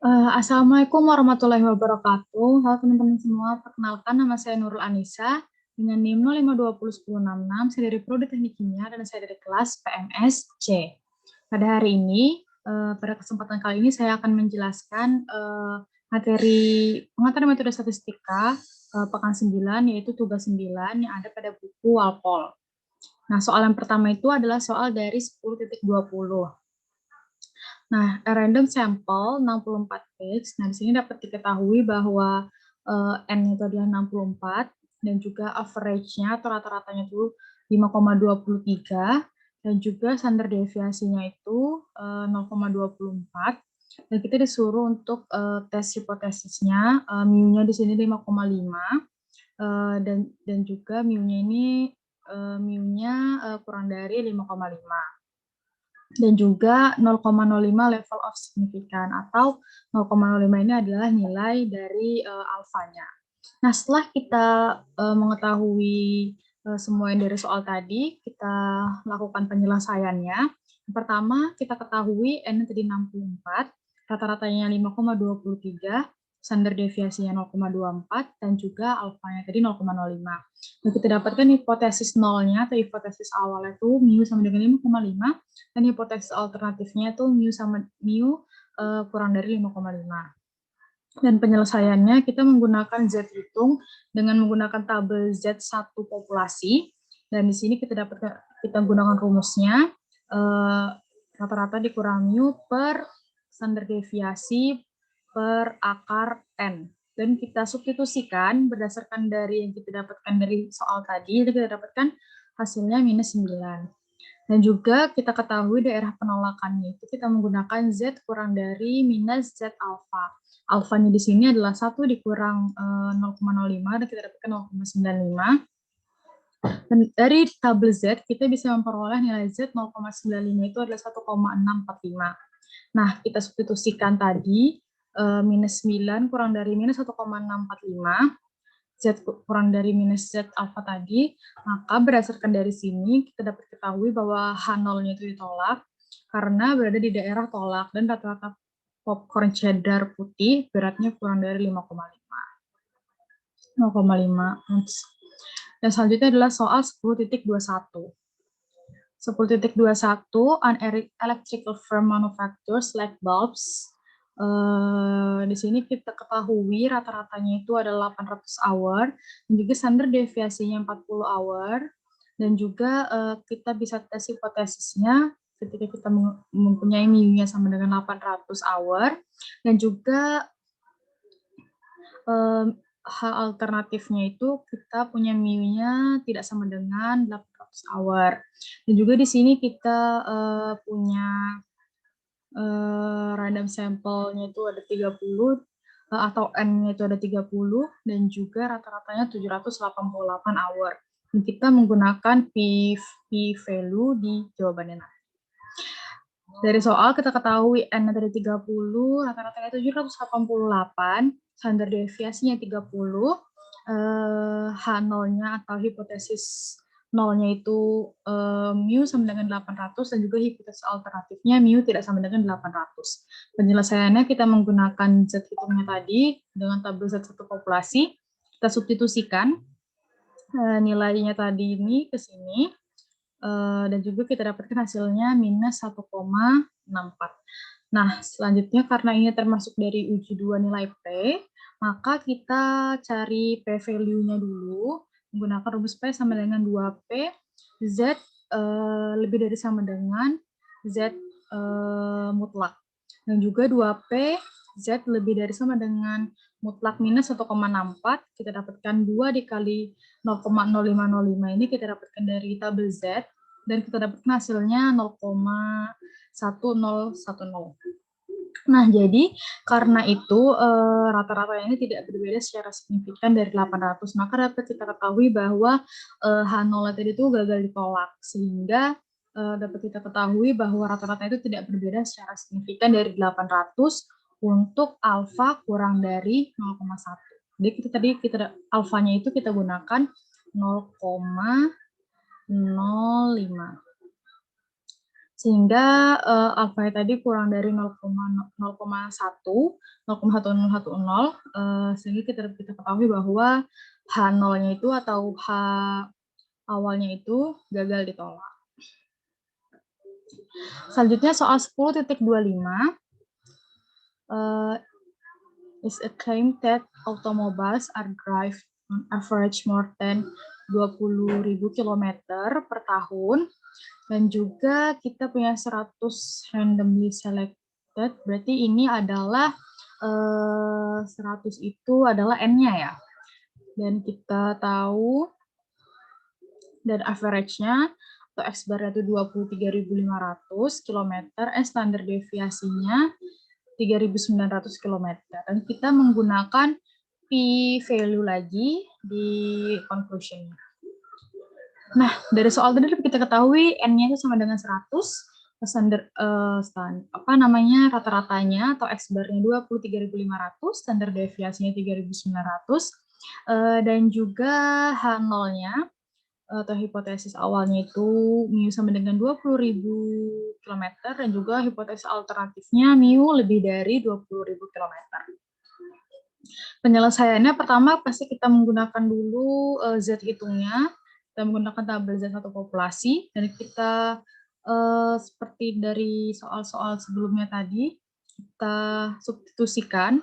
Assalamualaikum warahmatullahi wabarakatuh. Halo teman-teman semua, perkenalkan nama saya Nurul Anissa dengan NIM 052010666. Saya dari Prodi Teknik Kimia dan saya dari kelas PMS C. Pada hari ini, pada kesempatan kali ini saya akan menjelaskan materi pengetahuan metode statistika pekan 9, yaitu tugas 9 yang ada pada buku Walpole. Nah, soal yang pertama itu adalah soal dari 10.20. Nah, random sample 64 page. Nah, di sini dapat diketahui bahwa N itu adalah 64 dan juga average-nya atau rata-ratanya itu 5,23 dan juga standar deviasinya itu 0,24 dan kita disuruh untuk tes hipotesisnya mu-nya di sini 5,5 dan juga mu-nya ini kurang dari 5,5 dan juga 0,05 level of significant atau 0,05 ini adalah nilai dari alfanya. Nah, setelah kita mengetahui semua yang dari soal tadi, kita lakukan penyelesaiannya. Yang pertama, kita ketahui N tadi 64, rata-ratanya 5,23, standar deviasinya 0,24, dan juga alfanya tadi 0,05. Nah, kita dapatkan hipotesis nolnya atau hipotesis awalnya itu mu sama dengan 5,5, dan hipotesis alternatifnya itu mu kurang dari 5,5. Dan penyelesaiannya kita menggunakan Z hitung dengan menggunakan tabel Z1 populasi. Dan di sini kita gunakan rumusnya rata-rata dikurang mu per standar deviasi per akar N. Dan kita substitusikan berdasarkan dari yang kita dapatkan dari soal tadi, kita dapatkan hasilnya minus 9. Dan juga kita ketahui daerah penolakannya itu kita menggunakan Z kurang dari minus Z alfa. Alfanya di sini adalah 1 dikurang 0,05 dan kita dapatkan 0,95. Dan dari tabel Z kita bisa memperoleh nilai Z 0,95 itu adalah 1,645. Nah, kita substitusikan tadi minus 9 kurang dari minus 1,645. Z kurang dari minus Z alfa tadi, maka berdasarkan dari sini kita dapat ketahui bahwa H0-nya itu ditolak karena berada di daerah tolak dan rata-rata popcorn cheddar putih beratnya kurang dari 5,5. 0,5 ons. Dan selanjutnya adalah soal 10.21. 10.21 on electrical firm manufactures light bulbs. Di sini kita ketahui rata-ratanya itu adalah 800 hour dan juga standar deviasinya 40 hour dan juga kita bisa tes hipotesisnya ketika kita mempunyai mu-nya sama dengan 800 hour dan juga hal alternatifnya itu kita punya mu-nya tidak sama dengan 800 hour. Dan juga di sini kita punya random sampel-nya itu ada 30 atau N-nya itu ada 30 dan juga rata-ratanya 788 hour. Dan kita menggunakan p-value di jawabannya. Dari soal kita ketahui N dari 30, rata-ratanya 788, standar deviasinya 30, H0-nya atau hipotesis nolnya itu mu sama dengan 800 dan juga hipotesis alternatifnya mu tidak sama dengan 800. Penyelesaiannya kita menggunakan Z hitungnya tadi dengan tabel Z1 populasi, kita substitusikan nilainya tadi ini ke sini, dan juga kita dapatkan hasilnya minus 1,64. Nah, selanjutnya karena ini termasuk dari uji 2 nilai P, maka kita cari P-value-nya dulu, menggunakan rumus P sama dengan 2P, Z lebih dari sama dengan Z mutlak. Dan juga 2P, Z lebih dari sama dengan mutlak minus 1,64, kita dapatkan 2 dikali 0,0505 ini kita dapatkan dari tabel Z, dan kita dapatkan hasilnya 0,1010. Nah, jadi karena itu rata-rata ini tidak berbeda secara signifikan dari 800, maka dapat kita ketahui bahwa H0 tadi itu gagal ditolak, sehingga dapat kita ketahui bahwa rata-rata itu tidak berbeda secara signifikan dari 800 untuk alfa kurang dari 0,1. Jadi kita alfanya itu kita gunakan 0,05. Sehingga alfa tadi kurang dari 0,1, 0,1010, sehingga kita ketahui bahwa H0-nya itu atau H awalnya itu gagal ditolak. Selanjutnya soal 10.25, is a claim that automobiles are drive on average more than 20.000 km per tahun. Dan juga kita punya 100 randomly selected, berarti ini adalah 100 itu adalah N-nya ya. Dan kita tahu, dan average-nya atau X-bar itu 23.500 km, standar deviasinya 3.900 km. Dan kita menggunakan p-value lagi di conclusion-nya. Nah, dari soal tadi kita ketahui N-nya itu sama dengan 100, rata-ratanya atau X-bar-nya 23.500, standar deviasinya 3.900, dan juga H0-nya atau hipotesis awalnya itu mu sama dengan 20.000 km, dan juga hipotesis alternatifnya mu lebih dari 20.000 km. Penyelesaiannya pertama pasti kita menggunakan dulu Z hitungnya. Kita menggunakan tabel Z satu populasi, dan kita seperti dari soal-soal sebelumnya tadi, kita substitusikan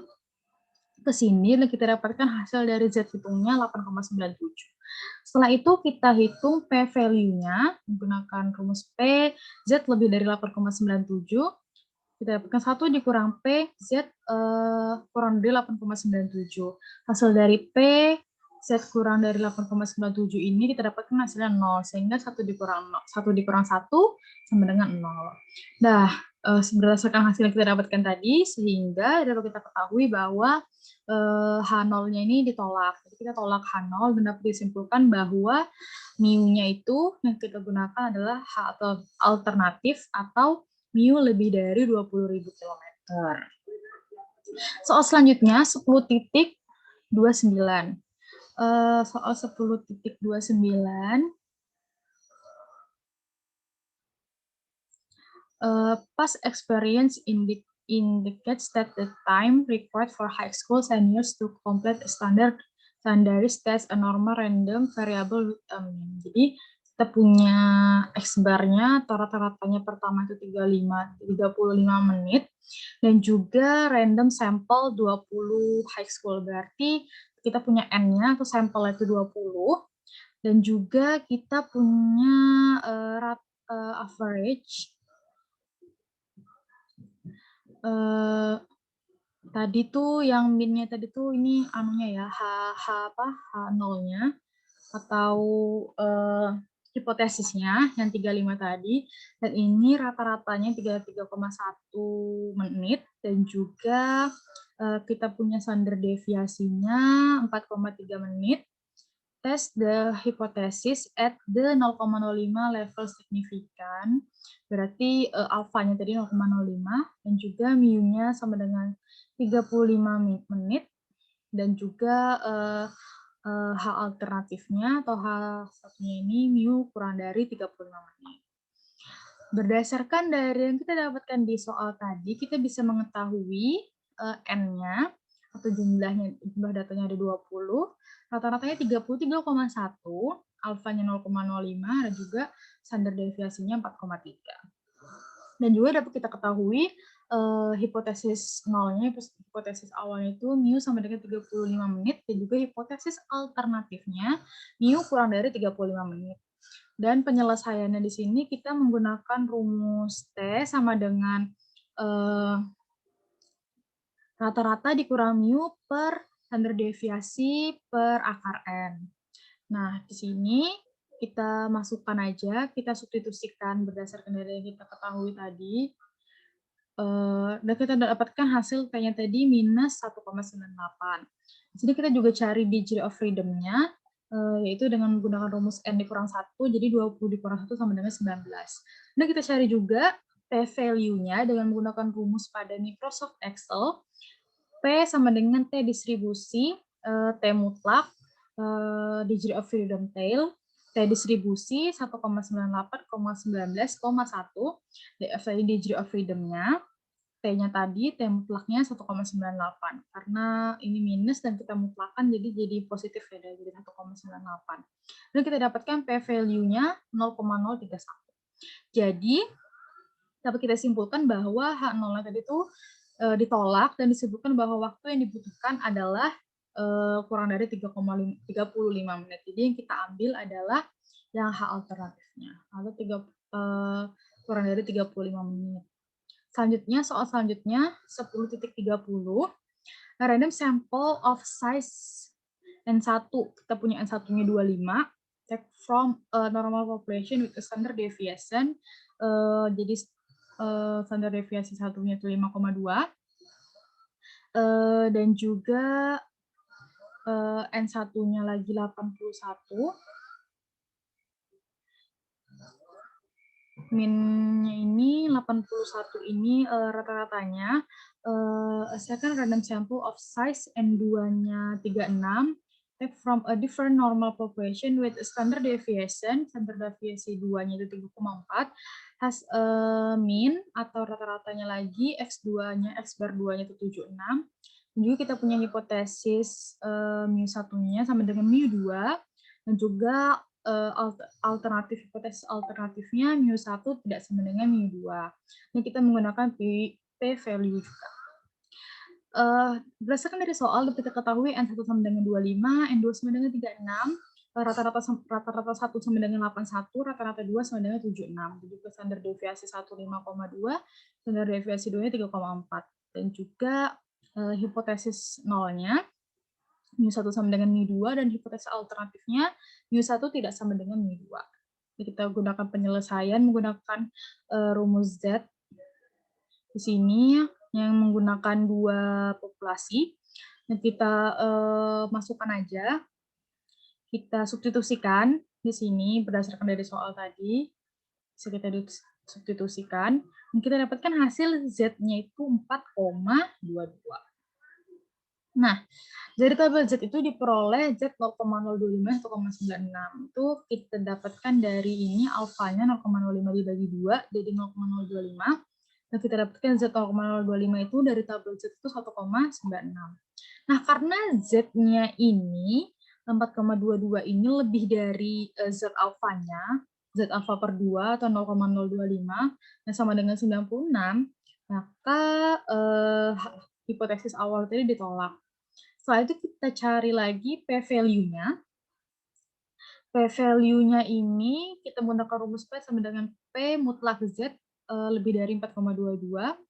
ke sini dan kita dapatkan hasil dari Z hitungnya 8,97. Setelah itu kita hitung P value-nya menggunakan rumus P, Z lebih dari 8,97. Kita dapatkan 1 dikurang P, Z kurang dari 8,97. Hasil dari P, Z kurang dari 8,97 ini kita dapatkan hasilnya 0, sehingga 1 dikurang 1 sama dengan 0. Nah, berdasarkan hasil yang kita dapatkan tadi, sehingga dapat kita ketahui bahwa H0-nya ini ditolak. Jadi kita tolak H0 dan dapat disimpulkan bahwa mu-nya itu yang kita gunakan adalah H atau alternatif atau mu lebih dari 20.000 km. Soal selanjutnya 10.29. Soal 10.29, past experience indicates that the time required for high school seniors to complete a standardized test a normal random variable with a mean. Jadi kita punya X-bar-nya atau rata-ratanya pertama itu 35 menit, dan juga random sampel 20 high school, berarti kita punya N-nya atau sampel itu 20, dan juga kita punya average tadi tuh yang min-nya tadi tuh ini anunya ya, H0-nya atau hipotesisnya yang 35 tadi, dan ini rata-ratanya 33,1 menit, dan juga kita punya standar deviasinya 4,3 menit. Test the hypothesis at the 0,05 level signifikan, berarti alfanya tadi 0,05, dan juga mu-nya sama dengan 35 menit, dan juga H alternatifnya atau H satunya ini mu kurang dari 35 menit. Berdasarkan dari yang kita dapatkan di soal tadi, kita bisa mengetahui N-nya atau jumlah datanya ada 20, rata-ratanya 33,1, alfanya 0,05, dan juga standar deviasinya 4,3. Dan juga dapat kita ketahui hipotesis nolnya, hipotesis awalnya itu mu sama dengan 35 menit, dan juga hipotesis alternatifnya mu kurang dari 35 menit. Dan penyelesaiannya di sini kita menggunakan rumus T sama dengan rata-rata dikurang mu per standar deviasi per akar N. Nah, di sini kita masukkan aja, kita substitusikan berdasarkan dari yang kita ketahui tadi. Dan kita dapatkan hasil T-nya tadi minus 1,98. Jadi kita juga cari degree of freedom-nya, yaitu dengan menggunakan rumus N dikurang 1, jadi 20 dikurang 1 sama dengan 19. Dan kita cari juga P-value-nya dengan menggunakan rumus pada Microsoft Excel. P sama dengan T distribusi, T mutlak, degree of freedom tail, T distribusi 1,98,19,1, DF tadi degree of freedom-nya, T-nya tadi, T mutlaknya 1,98. Karena ini minus dan kita mutlakkan, jadi positif ya, jadi 1,98. Dan kita dapatkan P-value-nya 0,031. Jadi, dapat kita simpulkan bahwa H0 tadi itu ditolak dan disebutkan bahwa waktu yang dibutuhkan adalah kurang dari 35 menit. Jadi yang kita ambil adalah yang H alternatifnya, atau kurang dari 35 menit. Selanjutnya, soal selanjutnya 10.30, random sample of size N1, kita punya N1-nya 25, take from a normal population with a standard deviation, jadi standar deviasi satunya itu 5,2, dan juga N1-nya lagi 81, min-nya ini 81 ini rata-ratanya, second random sample of size N2-nya 36, take from a different normal population with a standard deviation 2-nya itu 3,4, has a mean atau rata-ratanya lagi X2-nya, X bar 2-nya itu 76. Dan juga kita punya hipotesis mu1-nya sama dengan mu2, dan juga alternatif hipotesis alternatifnya mu1 tidak sama dengan mu2. Ini kita menggunakan p-value juga. Berdasarkan dari soal, kita ketahui N1 sama dengan 25, N2 sama dengan 36, rata-rata 1 sama dengan 81, rata-rata 2 sama dengan 76. Jadi standar deviasi 1 5,2, standar deviasi 2-nya 3,4. Dan juga hipotesis nolnya, mu1 sama dengan mu2, dan hipotesis alternatifnya mu1 tidak sama dengan mu2. Jadi kita gunakan penyelesaian menggunakan rumus Z di sini yang menggunakan dua populasi. Dan kita masukkan aja, kita substitusikan di sini berdasarkan dari soal tadi, bisa kita substitusikan, dan kita dapatkan hasil Z-nya itu 4,22. Nah, dari tabel Z itu diperoleh Z 0,025 1,96. Itu kita dapatkan dari ini alfanya 0,05 dibagi 2 jadi 0,025. Dan kita dapatkan Z 0,025 itu dari tabel Z itu 1,96. Nah, karena Z-nya ini 4,22 ini lebih dari Z alfanya, Z alfa per 2 atau 0,025 yang sama dengan 96, maka hipotesis awal tadi ditolak. Setelah itu kita cari lagi P-value-nya. P-value-nya ini kita menggunakan rumus P sama dengan P mutlak Z lebih dari 4,22.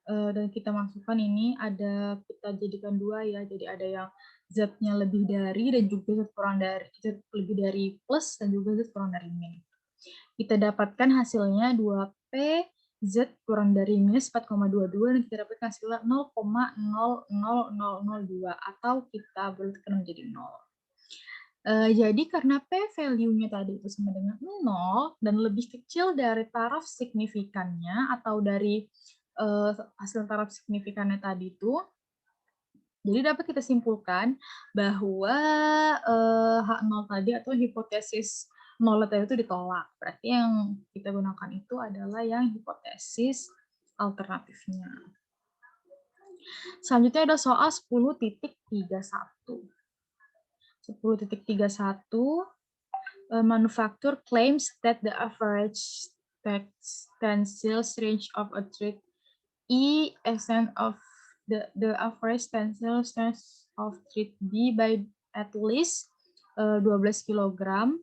Dan kita masukkan ini ada, kita jadikan dua ya, jadi ada yang Z-nya lebih dari dan juga Z kurang dari, Z lebih dari plus dan juga Z kurang dari min. Kita dapatkan hasilnya 2P Z kurang dari minus 4,22 dan kita dapatkan hasilnya 0,00002 atau kita bulatkan menjadi 0. Jadi karena P-value-nya tadi itu sama dengan 0 dan lebih kecil dari taraf signifikannya atau dari hasil taraf signifikannya tadi itu, jadi dapat kita simpulkan bahwa H0 tadi atau hipotesis 0 tadi itu ditolak. Berarti yang kita gunakan itu adalah yang hipotesis alternatifnya. Selanjutnya ada soal 10.31. 10.31, manufacturer claims that the average tensile strength of a thread E extent of the average tensile strength of thread B by at least 12 kg.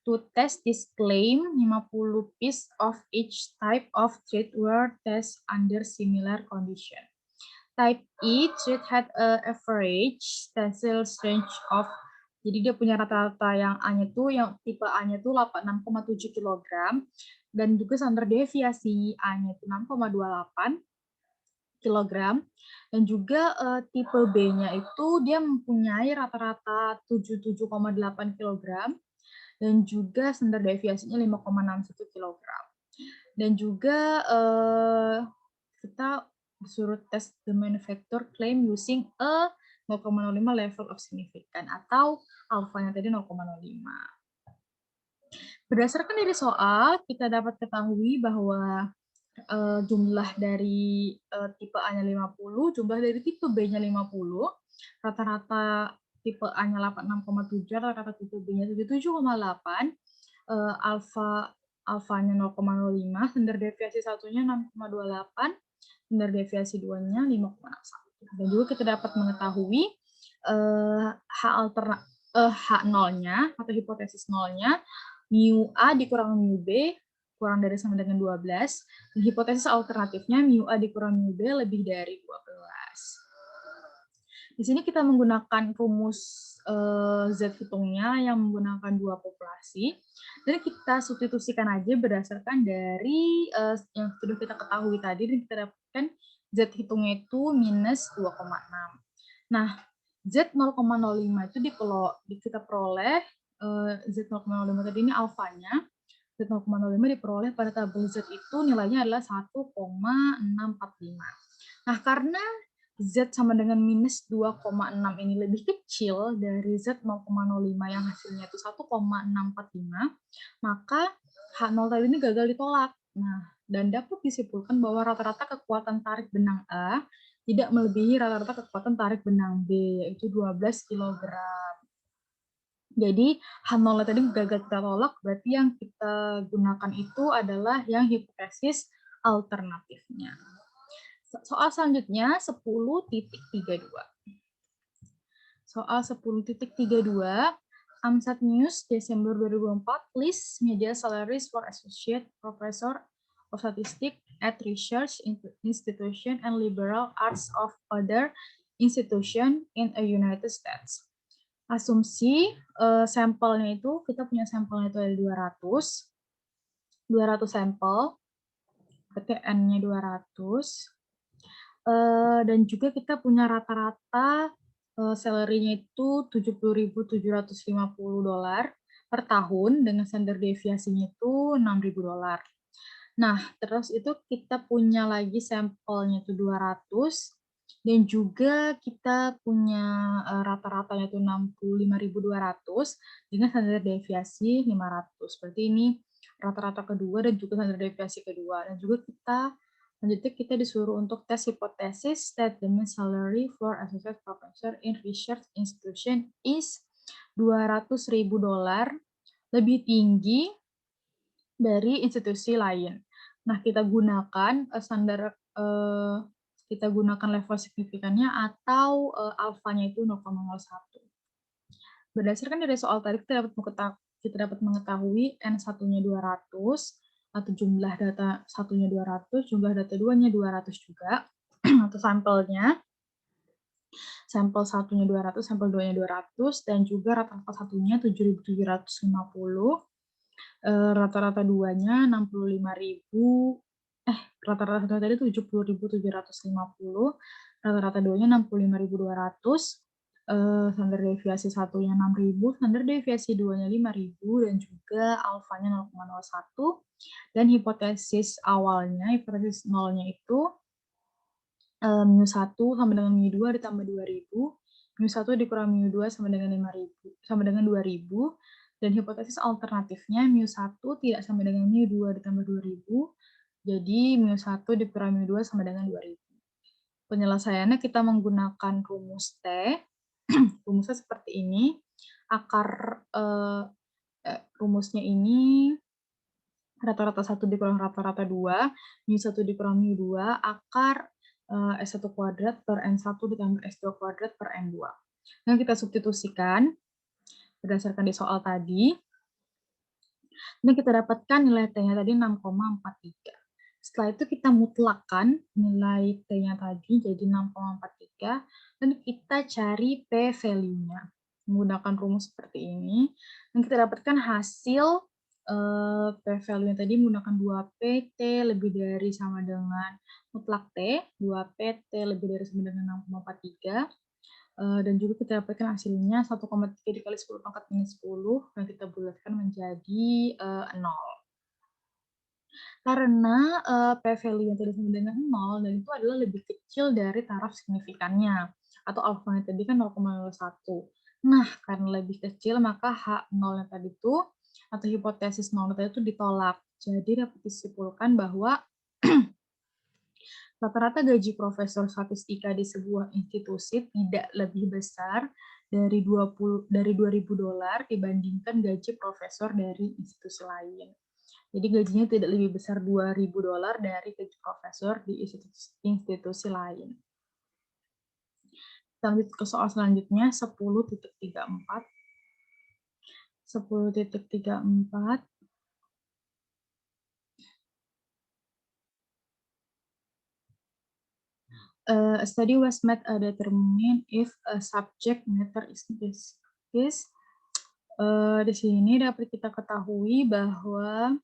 To test this claim, 50 piece of each type of thread were tested under similar condition. Type E thread had a average tensile strength of, jadi dia punya rata-rata yang A-nya tuh, yang tipe A-nya tuh 6,7 kg, dan juga standar deviasi A-nya itu 6,28 kg, dan juga tipe B-nya itu dia mempunyai rata-rata 77,8 kg, dan juga standar deviasinya 5,61 kg. Dan juga kita disuruh tes the manufacturer claim using a 0,05 level of significance atau alfanya tadi 0,05. Berdasarkan dari soal, kita dapat ketahui bahwa jumlah dari tipe A-nya 50, jumlah dari tipe B-nya 50, rata-rata tipe A-nya 86,7, rata-rata tipe B-nya 77,8, alfanya 0,05, standar deviasi satunya 6,28, standar deviasi 2-nya 5,61. Dan juga kita dapat mengetahui H0-nya atau hipotesis nolnya, mu A dikurang mu B kurang dari sama dengan 12, dan hipotesis alternatifnya mu A dikurang mu B lebih dari 12. Di sini kita menggunakan rumus Z hitungnya yang menggunakan dua populasi, dan kita substitusikan aja berdasarkan dari yang sudah kita ketahui tadi, dan kita dapatkan Z hitungnya itu minus 2,6. Nah, Z 0,05 itu kita peroleh Z 0,05 tadi ini alfanya. Z 0,05 diperoleh pada tabel Z itu nilainya adalah 1,645. Nah, karena Z sama dengan minus 2,6 ini lebih kecil dari Z 0,05 yang hasilnya itu 1,645, maka H0 tadi ini gagal ditolak. Nah, dan dapat disimpulkan bahwa rata-rata kekuatan tarik benang A tidak melebihi rata-rata kekuatan tarik benang B, yaitu 12 kg. Jadi H0 tadi gagal kita tolak, berarti yang kita gunakan itu adalah yang hipotesis alternatifnya. Soal selanjutnya 10.32. Soal 10.32, AMSAT News Desember 2024 list media salaries for associate professor of statistics at research institution and liberal arts of other institution in a United States. Asumsi sampelnya itu, kita punya sampelnya itu ada 200 sampel, berarti N-nya 200. Dan juga kita punya rata-rata salary-nya itu $70.750 per tahun dengan standar deviasinya itu $6.000. Nah, terus itu kita punya lagi sampelnya itu 200 dan juga kita punya rata-ratanya itu 65.200 dengan standar deviasi 500. Berarti ini rata-rata kedua dan juga standar deviasi kedua. Dan juga selanjutnya kita disuruh untuk tes hipotesis that the mean salary for associate professor in research institution is $200.000 lebih tinggi dari institusi lain. Nah, kita gunakan kita gunakan level signifikannya atau alfanya itu 0,01. Berdasarkan dari soal tadi kita dapat mengetahui N1-nya 200 atau jumlah data satunya 200, jumlah data 2-nya 200 juga, atau sampelnya. Sampel satunya 200, sampel 2-nya 200, dan juga rata-rata satunya 7.750, rata-rata 2-nya 65.000, rata-rata satunya tadi 70.750, rata-rata 2-nya 65.200, standar deviasi satunya 6.000, standar deviasi 2-nya 5.000, dan juga alfanya 0,01, dan hipotesis awalnya, hipotesis nolnya itu mu 1 sama dengan mu 2 ditambah 2.000, mu 1 dikurang mu 2 sama dengan 5.000, sama dengan 2.000, dan hipotesis alternatifnya mu 1 tidak sama dengan mu 2 ditambah 2.000, jadi mu 1 dikurang mu 2 sama dengan 2.000. Penyelesaiannya kita menggunakan rumus T. Rumusnya seperti ini. Rumusnya ini rata-rata 1 dikurang rata-rata 2, mu 1 dikurang mu 2, akar S1 kuadrat per N1 ditambah S2 kuadrat per N2. Nah, kita substitusikan berdasarkan di soal tadi. Dan kita dapatkan nilai T-nya tadi 6,43. Setelah itu kita mutlakkan nilai T-nya tadi jadi 6,43 dan kita cari P-value-nya menggunakan rumus seperti ini. Dan kita dapatkan hasil P-value-nya tadi menggunakan 2P, T lebih dari sama dengan mutlak T, 2P, T lebih dari sama dengan 6,43. Dan juga kita dapatkan hasilnya 1,3 dikali 10 pangkat minus 10, dan kita bulatkan menjadi 0. Karena P-value yang tadi sama dengan 0, dan itu adalah lebih kecil dari taraf signifikannya, atau alfanya tadi kan 0,01. Nah, karena lebih kecil, maka H0-nya tadi itu atau hipotesis 0 itu ditolak. Jadi dapat disimpulkan bahwa rata-rata gaji profesor statistika di sebuah institusi tidak lebih besar dari $2.000 dibandingkan gaji profesor dari institusi lain. Jadi gajinya tidak lebih besar $2.000 dari gaji profesor di institusi lain. Kita lanjut ke soal selanjutnya, 10.34. 10.34. A study was made determine if a subject matter is this. Di sini dapat kita ketahui bahwa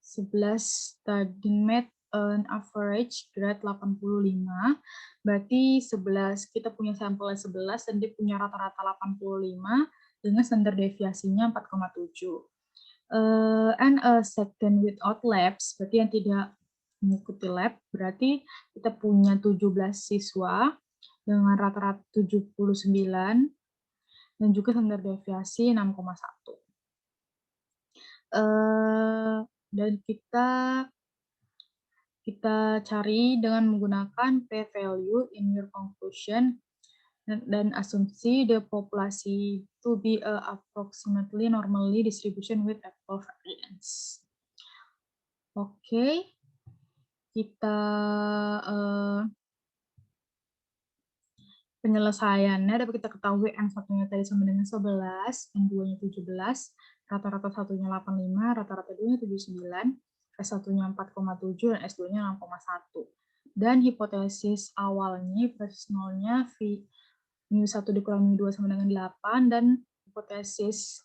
11 study made an average grade 85, berarti 11, kita punya sampelnya 11 dan dia punya rata-rata 85 dengan standar deviasinya 4,7. And a second without labs, berarti yang tidak mengikuti lab, berarti kita punya 17 siswa dengan rata-rata 79 dan juga standar deviasi 6,1. Dan kita cari dengan menggunakan p-value in your conclusion dan asumsi the populasi to be approximately normally distribution with equal variance. Oke, kita penyelesaiannya dapat kita ketahui N1-nya tadi sama dengan 11, N2-nya 17, rata-rata 1-nya 85, rata-rata 2-nya 79, S1-nya 4,7, dan S2-nya 6,1. Dan hipotesis awalnya, hipotesis nolnya, mu1 dikurangi mu2 sama dengan 8, dan hipotesis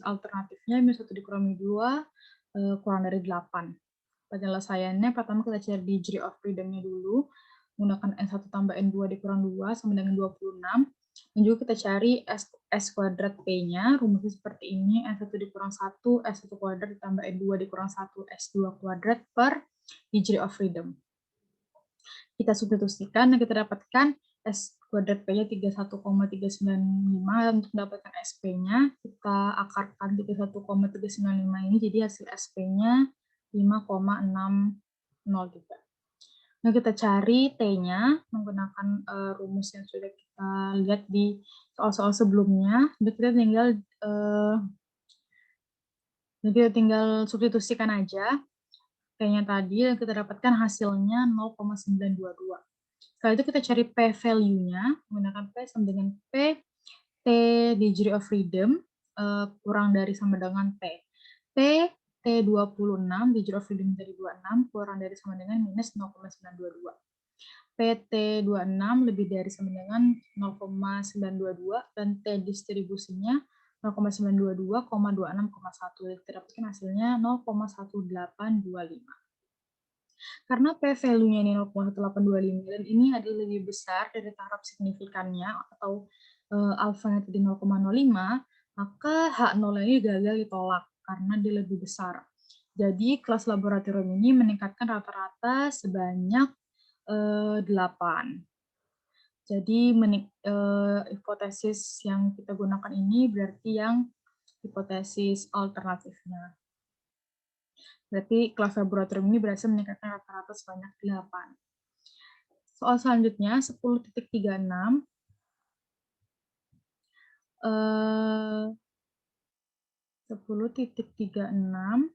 alternatifnya mu1 dikurangi mu2 kurang dari 8. Penyelesaiannya pertama kita cari degree of freedom-nya dulu, menggunakan N1 tambah N2 dikurang 2 sama dengan 26. Dan juga kita cari S kuadrat P-nya, rumusnya seperti ini, N1 dikurang 1, S1 kuadrat ditambah N2 dikurang 1, S2 kuadrat per degree of freedom. Kita substitusikan dan kita dapatkan S kuadrat P-nya 31,395, dan untuk mendapatkan SP-nya, kita akarkan 31,395 ini, jadi hasil SP-nya 5,603. Nah, kita cari T-nya menggunakan rumus yang sudah kita lihat di soal-soal sebelumnya. Kita tinggal substitusikan aja T-nya tadi, dan kita dapatkan hasilnya 0,922. Setelah itu kita cari P-value-nya, menggunakan P sama dengan P, T degree of freedom, kurang dari sama dengan T. T26, degree of freedom dari 26, kurang dari sama dengan minus 0,922. PT26 lebih dari sama dengan 0,922, dan T distribusinya 0,922, 26,1. Kita dapatkan hasilnya 0,1825. Karena P-value-nya ini 0,1825, dan ini adalah lebih besar dari taraf signifikannya, atau alfanya tadi 0,05, maka H0 ini gagal ditolak, karena dia lebih besar. Jadi kelas laboratorium ini meningkatkan rata-rata sebanyak 8. Jadi hipotesis yang kita gunakan ini berarti yang hipotesis alternatifnya. Berarti kelas laboratorium ini berhasil meningkatkan rata-rata sebanyak 8. Soal selanjutnya 10.36. 10.36.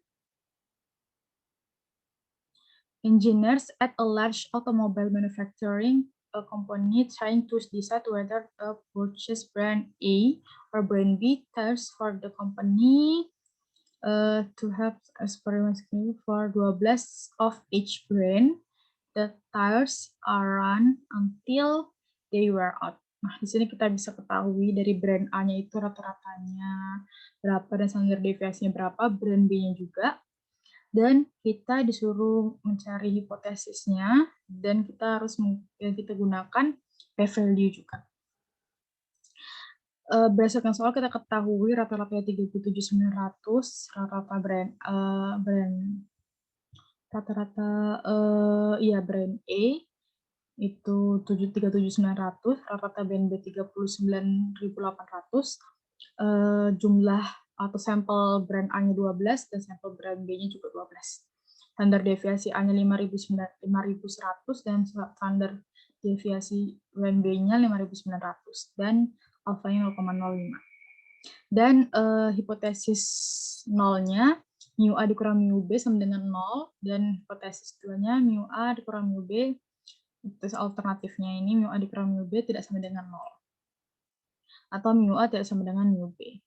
Engineers at a large automobile manufacturing company trying to decide whether to purchase brand A or brand B tires for the company to have experiments for 12 of each brand. The tires are run until they wear out. Nah, di sini kita bisa ketahui dari brand A-nya itu rata-ratanya berapa dan standar deviasinya berapa, brand B-nya juga. Dan kita disuruh mencari hipotesisnya, dan kita harus kita gunakan p-value juga. Berdasarkan soal kita ketahui rata-ratanya 37.900, rata-rata brand brand A itu 37.900, rata-rata brand B 39.800, jumlah atau sampel brand A-nya 12 dan sampel brand B-nya juga 12. Standar deviasi A-nya 5.100 dan standar deviasi brand B-nya 5.900 dan alfanya 0,05. Dan hipotesis nolnya mu A dikurang mu B sama dengan 0, dan hipotesis 2-nya mu A dikurang mu B, hipotesis alternatifnya ini mu A dikurang mu B tidak sama dengan 0. Atau mu A tidak sama dengan mu B.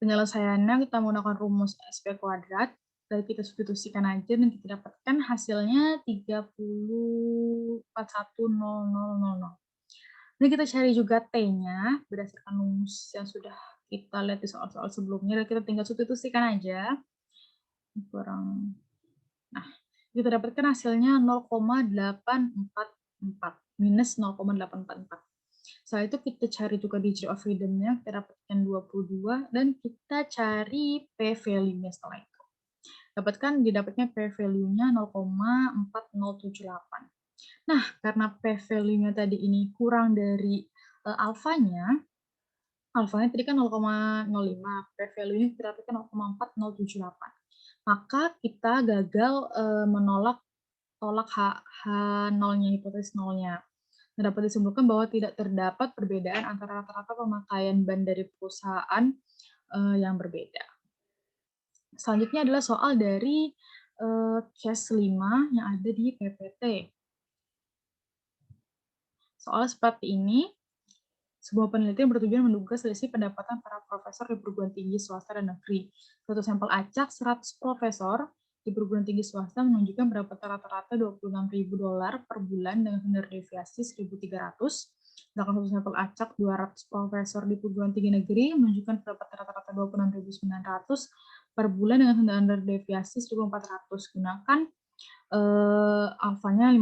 Penyelesaiannya kita menggunakan rumus SP kuadrat, dan kita substitusikan aja dan kita dapatkan hasilnya 30,410000. Ini kita cari juga T-nya berdasarkan rumus yang sudah kita lihat di soal-soal sebelumnya, dan kita tinggal substitusikan aja. Kurang. Nah, kita dapatkan hasilnya 0,844 minus 0,844. Setelah itu kita cari juga degree of freedom-nya, kita dapatkan 22, dan kita cari p-value-nya setelah itu. Didapatnya p-value-nya 0,4078. Nah, karena p-value-nya tadi ini kurang dari alfanya tadi kan 0,05, p-value-nya kita dapatkan 0,4078. Maka kita gagal tolak H0-nya, hipotesis nolnya. Dapat disimpulkan bahwa tidak terdapat perbedaan antara rata-rata pemakaian ban dari perusahaan yang berbeda. Selanjutnya adalah soal dari case 5 yang ada di PPT. Soal seperti ini, sebuah penelitian bertujuan menduga selisih pendapatan para profesor di perguruan tinggi swasta dan negeri. Suatu sampel acak 100 profesor di perguruan tinggi swasta menunjukkan pendapatan rata-rata $26.000 per bulan dengan standar deviasi 1.300. Sedangkan satu sampel acak 200 profesor di perguruan tinggi negeri menunjukkan pendapatan rata-rata 26.900 per bulan dengan standar deviasi 1.400. Gunakan alfanya 5%.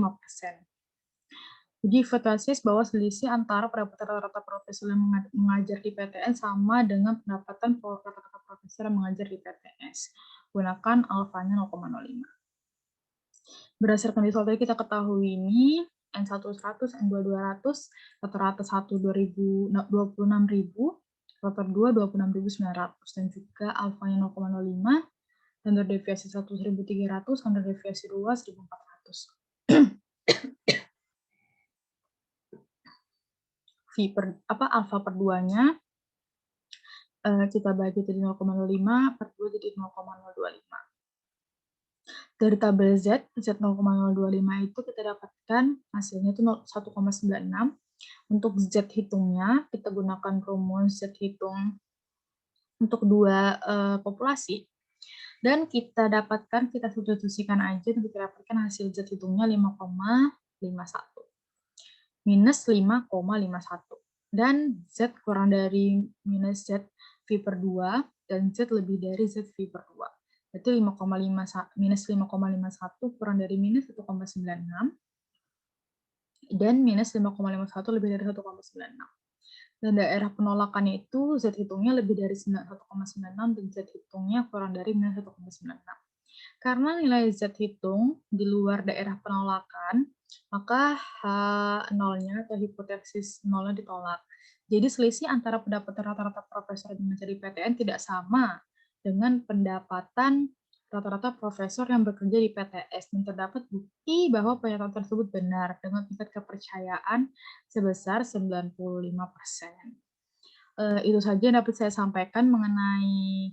Jadi hipotesis bahwa selisih antara pendapatan rata-rata profesor yang mengajar di PTN sama dengan pendapatan rata-rata profesor yang mengajar di PTS. Gunakan alfanya 0,05. Berdasarkan result tadi kita ketahui ini, N1 100, N2 200, rata-rata 1 26.000, rata 2 26.900, dan juga alfanya 0,05, standar deviasi 1.300, standar deviasi 2 1.400. Alfa per 2-nya kita bagi jadi 0,05 per 2 jadi 0,025. Dari tabel Z 0,025 itu kita dapatkan hasilnya itu 1,96. Untuk Z hitungnya kita gunakan rumus Z hitung untuk dua populasi, dan kita substitusikan aja dan kita dapatkan hasil Z hitungnya 5,51. Minus 5,51, dan Z kurang dari minus Z V per 2 dan Z lebih dari Z V per 2. Itu minus 5,51 kurang dari minus 1,96 dan minus 5,51 lebih dari 1,96. Dan daerah penolakannya itu Z hitungnya lebih dari 1,96 dan Z hitungnya kurang dari minus 1,96. Karena nilai Z hitung di luar daerah penolakan, maka H0-nya atau hipotesis nolnya ditolak. Jadi selisih antara pendapatan rata-rata profesor yang menjadi PTN tidak sama dengan pendapatan rata-rata profesor yang bekerja di PTS, dan terdapat bukti bahwa pernyataan tersebut benar dengan tingkat kepercayaan sebesar 95%. Itu saja yang dapat saya sampaikan mengenai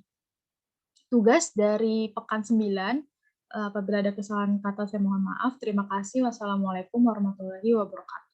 tugas dari pekan 9. Apabila ada kesalahan kata, saya mohon maaf. Terima kasih. Wassalamualaikum warahmatullahi wabarakatuh.